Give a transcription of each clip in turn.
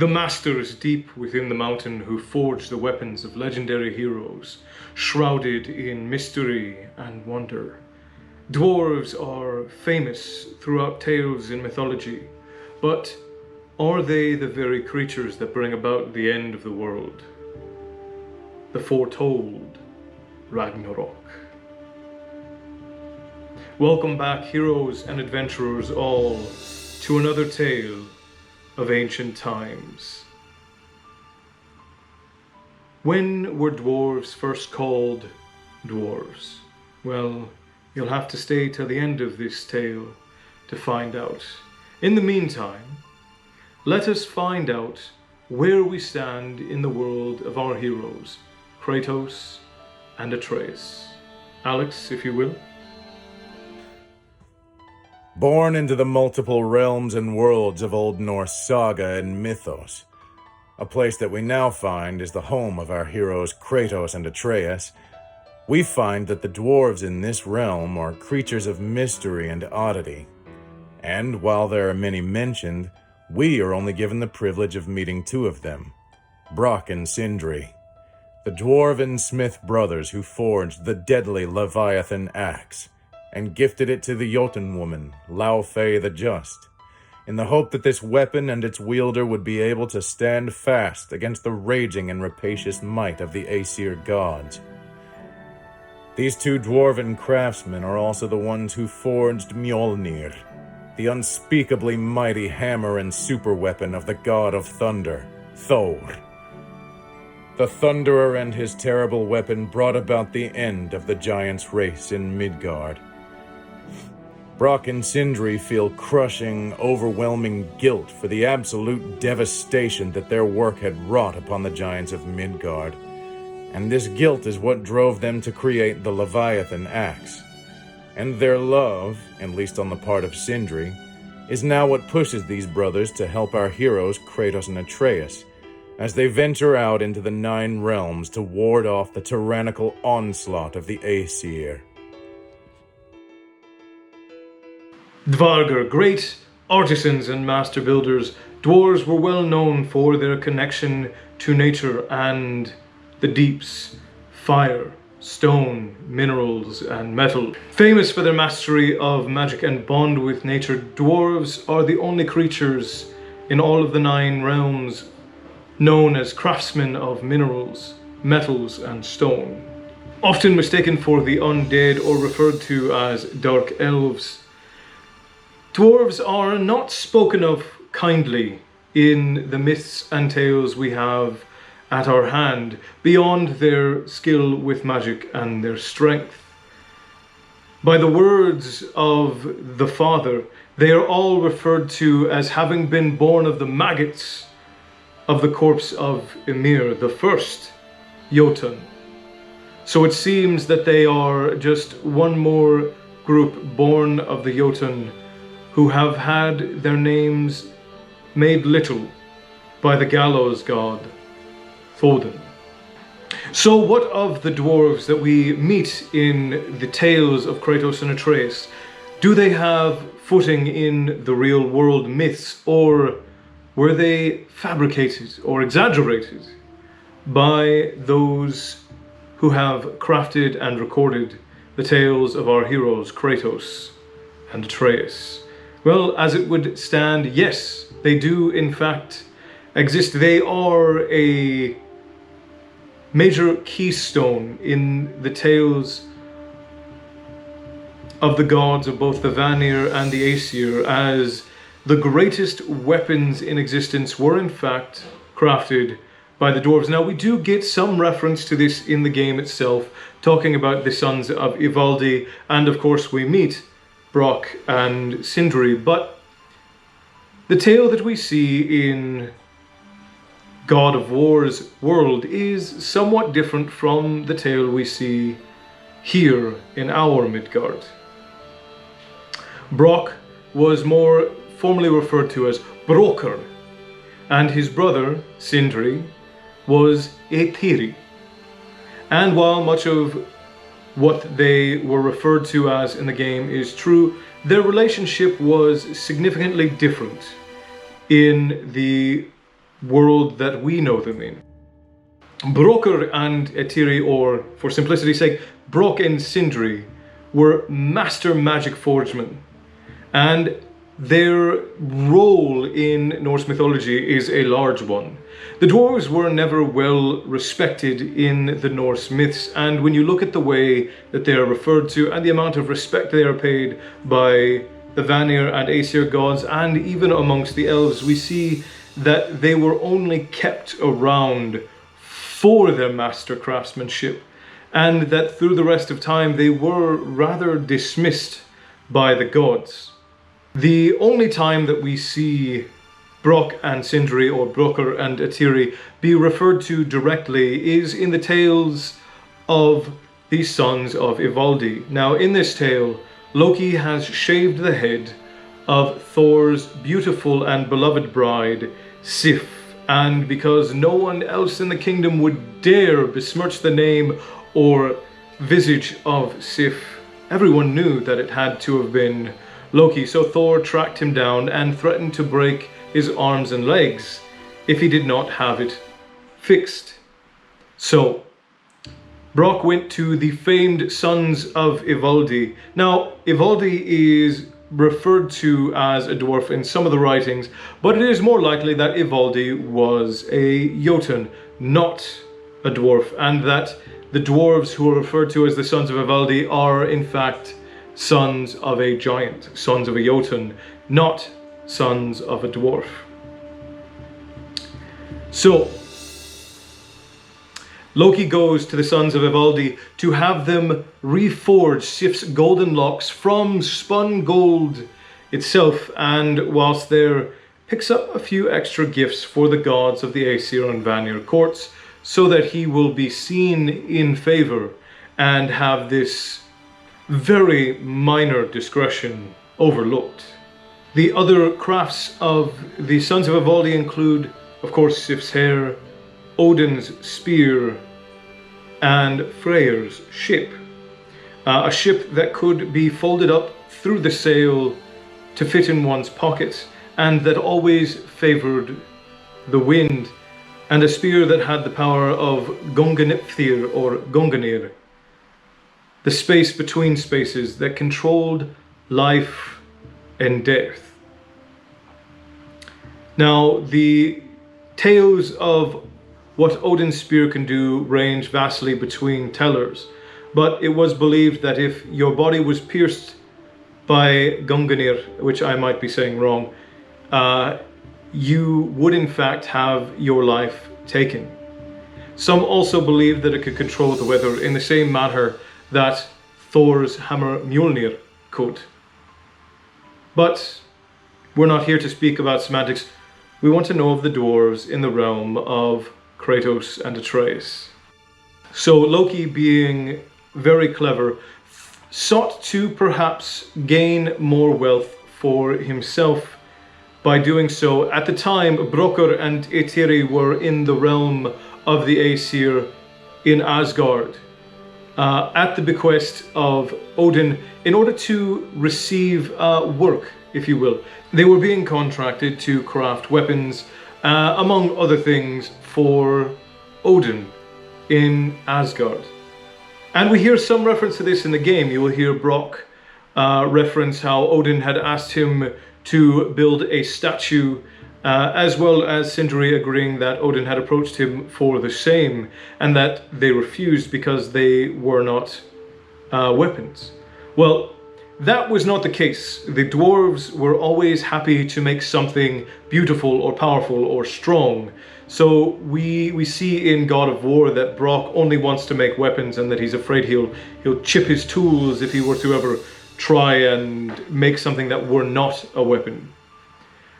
The masters deep within the mountain who forged the weapons of legendary heroes, shrouded in mystery and wonder. Dwarves are famous throughout tales in mythology, but are they the very creatures that bring about the end of the world? The foretold Ragnarok. Welcome back, heroes and adventurers all, to another tale of ancient times. When were dwarves first called dwarves? Well, you'll have to stay till the end of this tale to find out. In the meantime, let us find out where we stand in the world of our heroes, Kratos and Atreus. Alex, if you will. Born into the multiple realms and worlds of Old Norse saga and mythos, a place that we now find is the home of our heroes Kratos and Atreus, we find that the dwarves in this realm are creatures of mystery and oddity. And while there are many mentioned, we are only given the privilege of meeting two of them, Brokk and Sindri, the dwarven smith brothers who forged the deadly Leviathan axe and gifted it to the Jotun woman, Laufey the Just, in the hope that this weapon and its wielder would be able to stand fast against the raging and rapacious might of the Aesir gods. These two dwarven craftsmen are also the ones who forged Mjolnir, the unspeakably mighty hammer and superweapon of the god of thunder, Thor. The Thunderer and his terrible weapon brought about the end of the giants' race in Midgard. Brokk and Sindri feel crushing, overwhelming guilt for the absolute devastation that their work had wrought upon the giants of Midgard, and this guilt is what drove them to create the Leviathan axe. And their love, at least on the part of Sindri, is now what pushes these brothers to help our heroes Kratos and Atreus, as they venture out into the Nine Realms to ward off the tyrannical onslaught of the Aesir. Dvargar, great artisans and master builders, dwarves were well known for their connection to nature and the deeps, fire, stone, minerals, and metal. Famous for their mastery of magic and bond with nature, dwarves are the only creatures in all of the Nine Realms known as craftsmen of minerals, metals, and stone. Often mistaken for the undead or referred to as dark elves, dwarves are not spoken of kindly in the myths and tales we have at our hand, beyond their skill with magic and their strength. By the words of the Father, they are all referred to as having been born of the maggots of the corpse of Ymir, the first Jotun. So it seems that they are just one more group born of the Jotun who have had their names made little by the gallows god, Thodin. So what of the dwarves that we meet in the tales of Kratos and Atreus? Do they have footing in the real world myths, or were they fabricated or exaggerated by those who have crafted and recorded the tales of our heroes Kratos and Atreus? Well, as it would stand, yes, they do in fact exist. They are a major keystone in the tales of the gods of both the Vanir and the Aesir, as the greatest weapons in existence were in fact crafted by the dwarves. Now, we do get some reference to this in the game itself, talking about the sons of Ivaldi, and of course we meet Brokk and Sindri, but the tale that we see in God of War's world is somewhat different from the tale we see here in our Midgard. Brokk was more formally referred to as Brokkr, and his brother, Sindri, was Aethiri. And while much of what they were referred to as in the game is true, their relationship was significantly different in the world that we know them in. Brokk and Sindri, or for simplicity's sake, Brokk and Sindri, were master magic forgemen, and their role in Norse mythology is a large one. The dwarves were never well respected in the Norse myths, and when you look at the way that they are referred to and the amount of respect they are paid by the Vanir and Aesir gods, and even amongst the elves, we see that they were only kept around for their master craftsmanship, and that through the rest of time they were rather dismissed by the gods. The only time that we see Brokk and Sindri, or Brokk and Sindri, be referred to directly is in the tales of the sons of Ivaldi. Now, in this tale, Loki has shaved the head of Thor's beautiful and beloved bride, Sif, and because no one else in the kingdom would dare besmirch the name or visage of Sif, everyone knew that it had to have been Loki. So Thor tracked him down and threatened to break his arms and legs if he did not have it fixed. So Brokk went to the famed sons of Ivaldi. Now, Ivaldi is referred to as a dwarf in some of the writings, but it is more likely that Ivaldi was a Jotun, not a dwarf, and that the dwarves who are referred to as the sons of Ivaldi are in fact sons of a giant, sons of a Jotun, not sons of a dwarf. So Loki goes to the sons of Ivaldi to have them reforge Sif's golden locks from spun gold itself, and whilst there, picks up a few extra gifts for the gods of the Aesir and Vanir courts so that he will be seen in favor and have this very minor discretion overlooked. The other crafts of the sons of Ivaldi include, of course, Sif's hair, Odin's spear, and Freyr's ship. A ship that could be folded up through the sail to fit in one's pocket, and that always favored the wind, and a spear that had the power of Gunganipthir or Gunganir, the space between spaces that controlled life and death. Now, the tales of what Odin's spear can do range vastly between tellers, but it was believed that if your body was pierced by Gunganir, which I might be saying wrong, you would in fact have your life taken. Some also believed that it could control the weather in the same manner that Thor's hammer Mjolnir could. But we're not here to speak about semantics. We want to know of the dwarves in the realm of Kratos and Atreus. So Loki, being very clever, sought to perhaps gain more wealth for himself by doing so. At the time, Brokk and Sindri were in the realm of the Aesir in Asgard, at the bequest of Odin, in order to receive work, if you will. They were being contracted to craft weapons, among other things, for Odin in Asgard. And we hear some reference to this in the game. You will hear Brokk reference how Odin had asked him to build a statue, as well as Sindri agreeing that Odin had approached him for the same, and that they refused because they were not weapons. Well, that was not the case. The dwarves were always happy to make something beautiful or powerful or strong. So we see in God of War that Brokk only wants to make weapons, and that he's afraid he'll chip his tools if he were to ever try and make something that were not a weapon.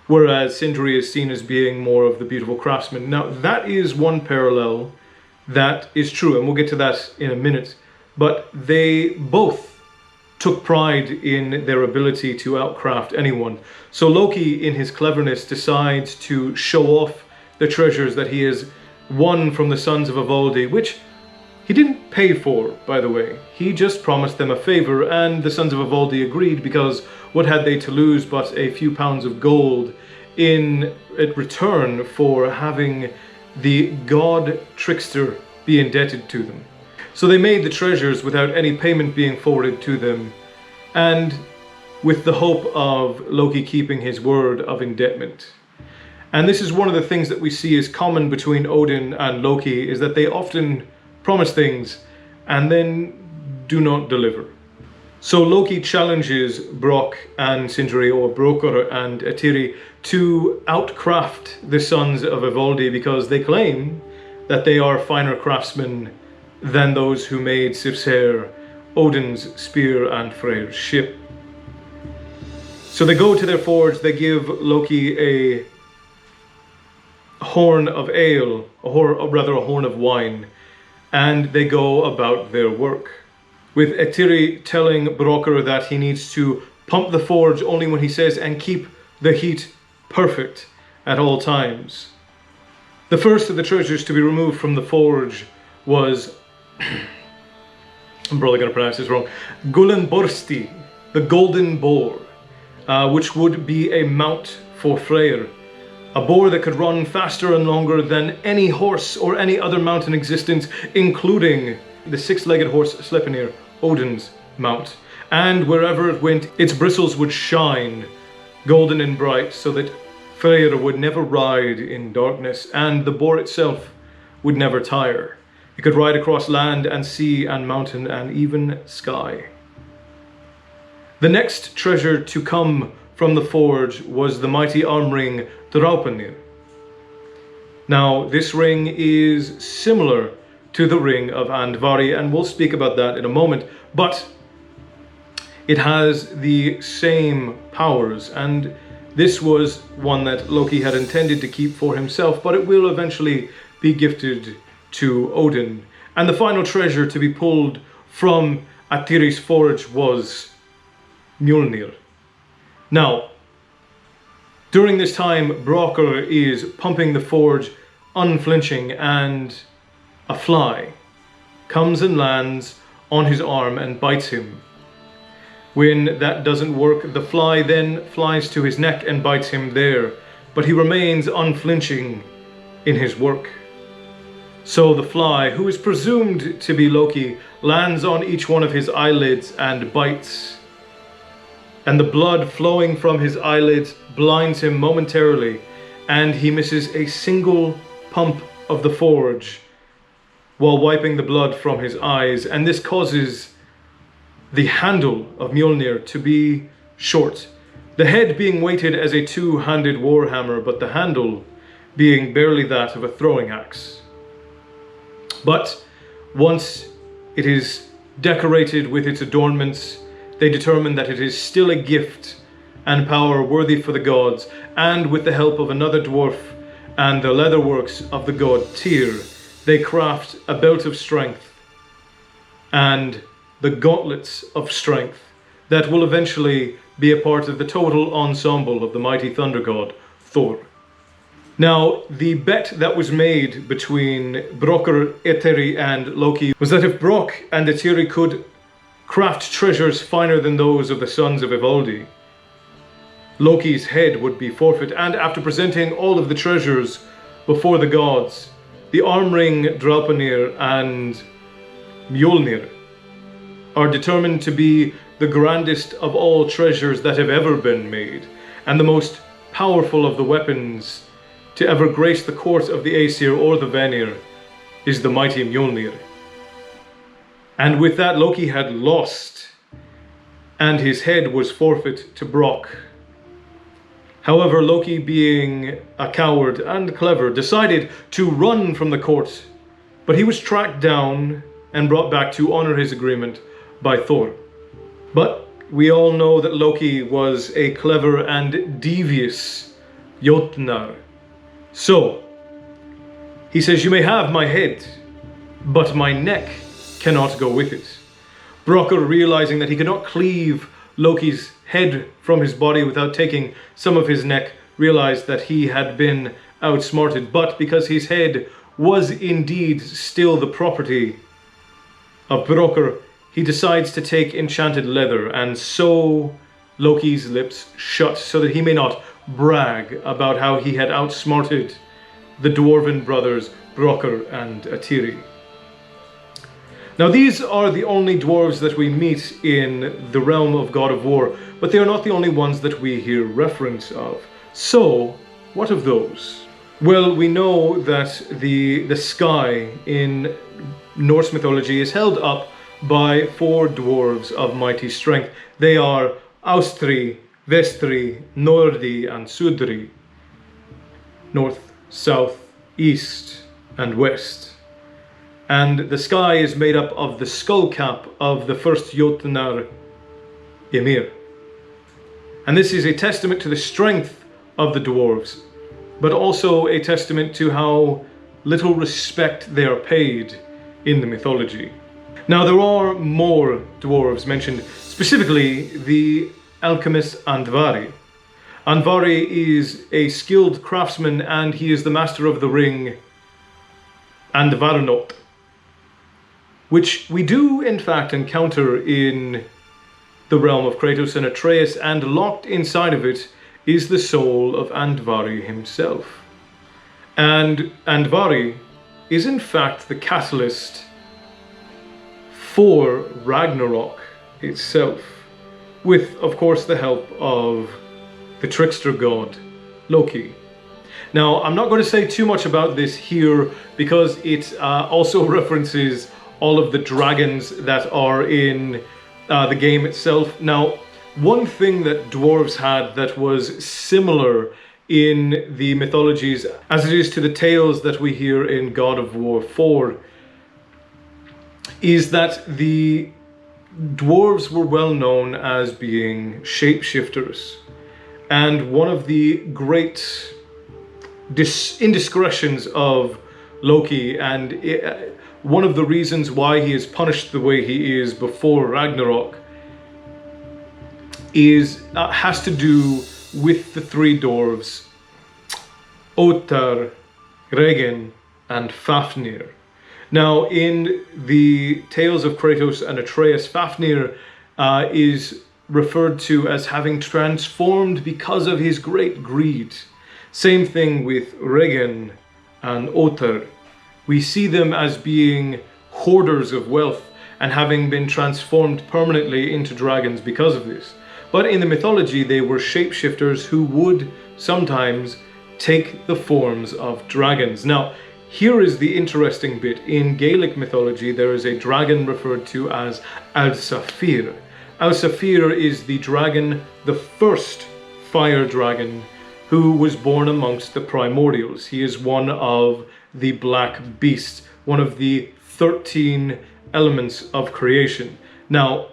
Whereas Sindri is seen as being more of the beautiful craftsman. Now, that is one parallel that is true, and we'll get to that in a minute. But they both took pride in their ability to outcraft anyone. So Loki, in his cleverness, decides to show off the treasures that he has won from the sons of Ivaldi, which he didn't pay for, by the way. He just promised them a favor, and the sons of Ivaldi agreed, because what had they to lose but a few pounds of gold in return for having the god trickster be indebted to them. So they made the treasures without any payment being forwarded to them, and with the hope of Loki keeping his word of indebtment. And this is one of the things that we see is common between Odin and Loki, is that they often promise things and then do not deliver. So Loki challenges Brokk and Sindri, or Brokkr and Eitri, to outcraft the sons of Ivaldi, because they claim that they are finer craftsmen than those who made Sifsir, Odin's spear, and Freyr's ship. So they go to their forge, they give Loki a horn of ale, a horn of wine, and they go about their work, with Eitri telling Brokkr that he needs to pump the forge only when he says, and keep the heat perfect at all times. The first of the treasures to be removed from the forge was, I'm probably going to pronounce this wrong, Gullinborsti, the golden boar, which would be a mount for Freyr. A boar that could run faster and longer than any horse or any other mount in existence, including the six-legged horse Sleipnir, Odin's mount. And wherever it went, its bristles would shine golden and bright, so that Freyr would never ride in darkness, and the boar itself would never tire. It could ride across land and sea and mountain and even sky. The next treasure to come from the forge was the mighty arm ring Draupnir. Now, this ring is similar to the ring of Andvari, and we'll speak about that in a moment, but it has the same powers, and this was one that Loki had intended to keep for himself, but it will eventually be gifted to Odin. And the final treasure to be pulled from Eitri's forge was Mjolnir. Now, during this time, Brokkr is pumping the forge unflinching, and a fly comes and lands on his arm and bites him. When that doesn't work, the fly then flies to his neck and bites him there, but he remains unflinching in his work. So the fly, who is presumed to be Loki, lands on each one of his eyelids and bites. And the blood flowing from his eyelids blinds him momentarily, and he misses a single pump of the forge while wiping the blood from his eyes, and this causes the handle of Mjolnir to be short, the head being weighted as a two-handed warhammer, but the handle being barely that of a throwing axe. But once it is decorated with its adornments, they determine that it is still a gift and power worthy for the gods, and with the help of another dwarf and the leatherworks of the god Tyr, they craft a belt of strength and the gauntlets of strength that will eventually be a part of the total ensemble of the mighty thunder god Thor. Now, the bet that was made between Brokkr, Eitri and Loki was that if Brokk and Eitri could craft treasures finer than those of the sons of Ivaldi, Loki's head would be forfeit. And after presenting all of the treasures before the gods, the arm ring Draupnir and Mjolnir are determined to be the grandest of all treasures that have ever been made, and the most powerful of the weapons to ever grace the court of the Aesir or the Vanir is the mighty Mjolnir. And with that, Loki had lost, and his head was forfeit to Brokk. However, Loki, being a coward and clever, decided to run from the court, but he was tracked down and brought back to honor his agreement by Thor. But we all know that Loki was a clever and devious Jotnar. So, he says, "You may have my head, but my neck cannot go with it." Brokkr, realizing that he could not cleave Loki's head from his body without taking some of his neck, realized that he had been outsmarted. But because his head was indeed still the property of Brokkr, he decides to take enchanted leather and sew Loki's lips shut so that he may not brag about how he had outsmarted the dwarven brothers Brokk and Sindri. Now these are the only dwarves that we meet in the realm of God of War, but they are not the only ones that we hear reference of. So, what of those? Well, we know that the sky in Norse mythology is held up by 4 dwarves of mighty strength. They are Austri, Vestri, Nordi, and Sudri. North, south, east, and west. And the sky is made up of the skull cap of the first Jotnar Ymir. And this is a testament to the strength of the dwarves, but also a testament to how little respect they are paid in the mythology. Now there are more dwarves mentioned, specifically the Alchemists and Vari. Andvari is a skilled craftsman and he is the master of the ring Andvarnot, which we do in fact encounter in the realm of Kratos and Atreus, and locked inside of it is the soul of Andvari himself. And Andvari is in fact the catalyst for Ragnarok itself, with of course the help of the trickster god Loki. Now I'm not going to say too much about this here because it also references all of the dragons that are in the game itself. Now, one thing that dwarves had that was similar in the mythologies, as it is to the tales that we hear in God of War 4, is that the dwarves were well known as being shapeshifters. And one of the great indiscretions of Loki, and one of the reasons why he is punished the way he is before Ragnarok, has to do with the 3 dwarves, Ottar, Reginn, and Fafnir. Now, in the tales of Kratos and Atreus, Fafnir is referred to as having transformed because of his great greed. Same thing with Reginn and Ottar. We see them as being hoarders of wealth and having been transformed permanently into dragons because of this. But in the mythology, they were shapeshifters who would sometimes take the forms of dragons. Now, here is the interesting bit. In Gaelic mythology, there is a dragon referred to as Al-Safir. Al-Safir is the dragon, the first fire dragon, who was born amongst the primordials. He is one of the black beasts, one of the 13 elements of creation. Now,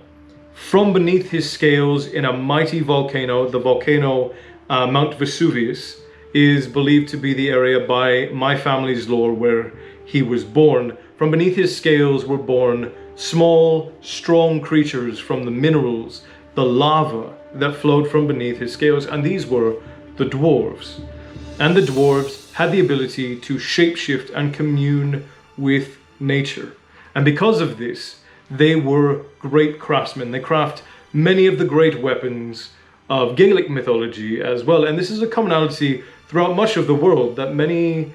from beneath his scales in a mighty volcano, the volcano Mount Vesuvius, is believed to be the area by my family's lore where he was born. From beneath his scales were born small, strong creatures from the minerals, the lava that flowed from beneath his scales, and these were the dwarves. And the dwarves had the ability to shapeshift and commune with nature. And because of this, they were great craftsmen. They craft many of the great weapons of Gaelic mythology as well. And this is a commonality throughout much of the world, that many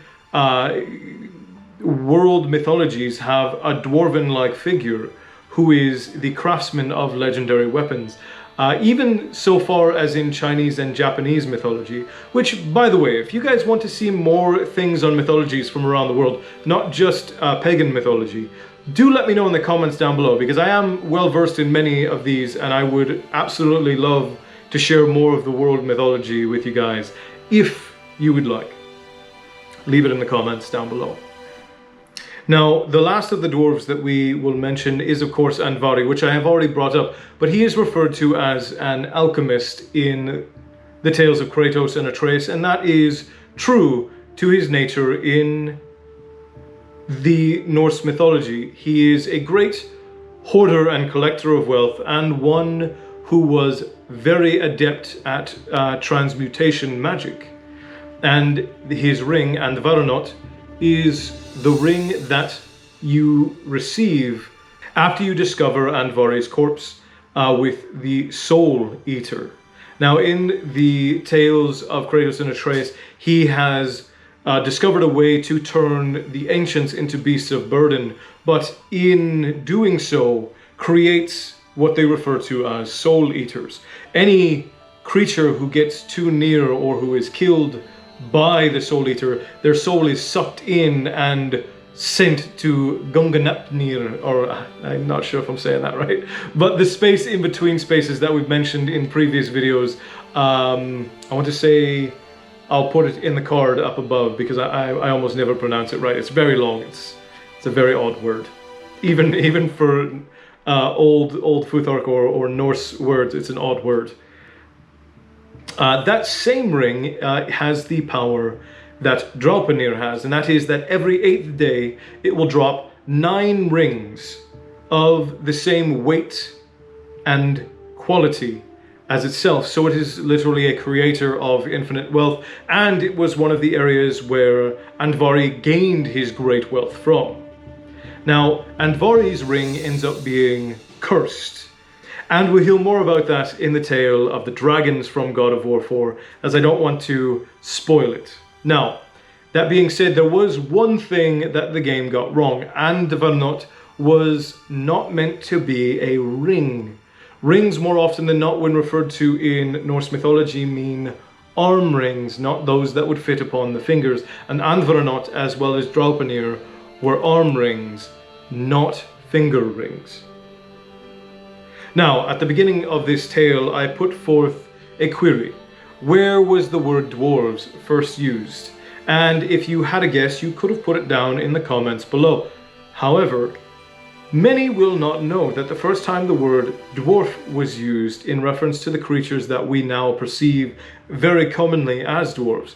world mythologies have a dwarven-like figure who is the craftsman of legendary weapons. Even so far as in Chinese and Japanese mythology, which, by the way, if you guys want to see more things on mythologies from around the world, not just pagan mythology, do let me know in the comments down below, because I am well versed in many of these and I would absolutely love to share more of the world mythology with you guys, if you would like. Leave it in the comments down below. Now, the last of the dwarves that we will mention is, of course, Andvari, which I have already brought up, but he is referred to as an alchemist in the tales of Kratos and Atreus, and that is true to his nature in the Norse mythology. He is a great hoarder and collector of wealth, and one who was very adept at transmutation magic. And his ring, Andvarnot, is the ring that you receive after you discover Andvari's corpse with the Soul Eater. Now, in the tales of Kratos and Atreus, he has discovered a way to turn the ancients into beasts of burden, but in doing so, creates what they refer to as soul eaters. Any creature who gets too near or who is killed by the soul eater, their soul is sucked in and sent to Gunganapnir, or I'm not sure if I'm saying that right, but the space in between spaces that we've mentioned in previous videos. I want to say, I'll put it in the card up above because I almost never pronounce it right. It's very long. It's a very odd word, even for old Futhark or Norse words. It's an odd word. That same ring has the power that Draupnir has, and that is that every 8th day it will drop 9 rings of the same weight and quality as itself. So it is literally a creator of infinite wealth, and it was one of the areas where Andvari gained his great wealth from. Now, Andvari's ring ends up being cursed, and we'll hear more about that in the tale of the dragons from God of War 4, as I don't want to spoil it. Now, that being said, there was one thing that the game got wrong. Andvarnot was not meant to be a ring. Rings, more often than not, when referred to in Norse mythology, mean arm rings, not those that would fit upon the fingers. And Andvarnot, as well as Draupnir, were arm rings, not finger rings. Now, at the beginning of this tale, I put forth a query. Where was the word dwarves first used? And if you had a guess, you could have put it down in the comments below. However, many will not know that the first time the word dwarf was used in reference to the creatures that we now perceive very commonly as dwarves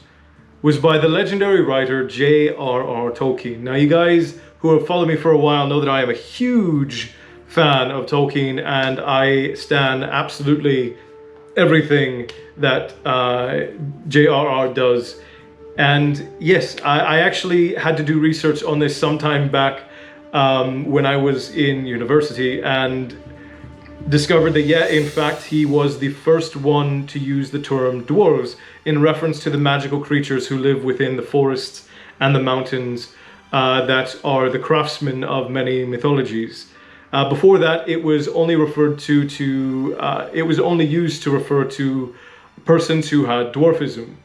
was by the legendary writer J.R.R. Tolkien. Now, you guys who have followed me for a while know that I am a huge fan of Tolkien, and I stan absolutely everything that J.R.R. does. And yes, I actually had to do research on this sometime back when I was in university, and discovered that, yeah, in fact, he was the first one to use the term dwarves in reference to the magical creatures who live within the forests and the mountains that are the craftsmen of many mythologies. Before that, it was only it was only used to refer to persons who had dwarfism.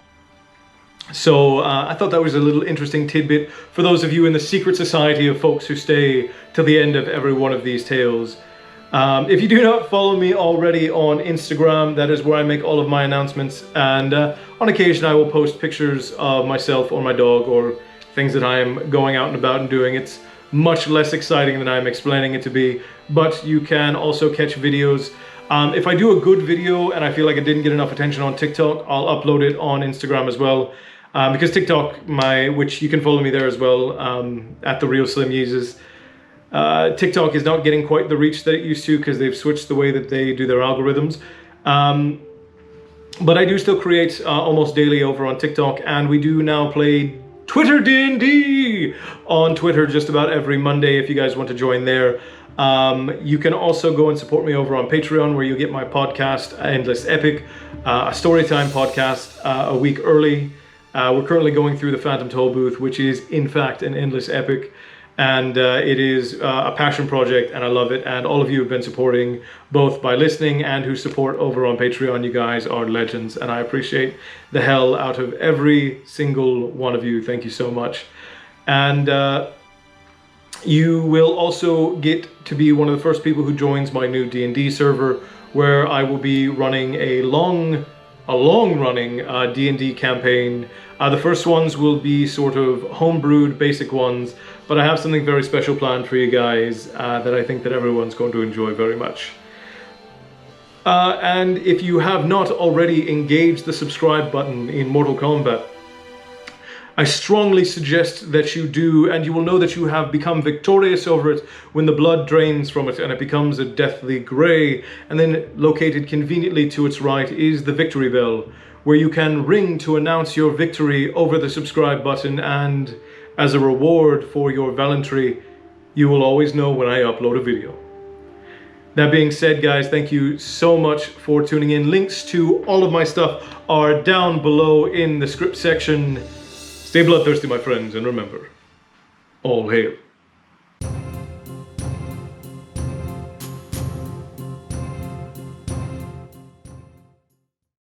So I thought that was a little interesting tidbit for those of you in the secret society of folks who stay till the end of every one of these tales. If you do not follow me already on Instagram, that is where I make all of my announcements, and on occasion I will post pictures of myself or my dog or things that I am going out and about and doing. It's much less exciting than I'm explaining it to be, but you can also catch videos. If I do a good video and I feel like it didn't get enough attention on TikTok, I'll upload it on Instagram as well. Because TikTok, which you can follow me there as well, at the Real Slim Yeezus. TikTok is not getting quite the reach that it used to because they've switched the way that they do their algorithms. But I do still create almost daily over on TikTok, and we do now play Twitter D&D on Twitter just about every Monday if you guys want to join there. You can also go and support me over on Patreon, where you get my podcast, Endless Epic, a storytime podcast a week early. We're currently going through the Phantom Toll Booth, which is in fact an endless epic, and it is a passion project, and I love it. And all of you have been supporting both by listening and who support over on Patreon. You guys are legends, and I appreciate the hell out of every single one of you. Thank you so much. And you will also get to be one of the first people who joins my new D&D server, where I will be running a long-running D&D campaign. The first ones will be sort of homebrewed, basic ones, but I have something very special planned for you guys that I think that everyone's going to enjoy very much. And if you have not already engaged the subscribe button in Mortal Kombat, I strongly suggest that you do, and you will know that you have become victorious over it when the blood drains from it and it becomes a deathly grey. And then located conveniently to its right is the victory bell, where you can ring to announce your victory over the subscribe button, and as a reward for your valiantry, you will always know when I upload a video. That being said, guys, thank you so much for tuning in. Links to all of my stuff are down below in the script section. Stay bloodthirsty, my friends, and remember, all hail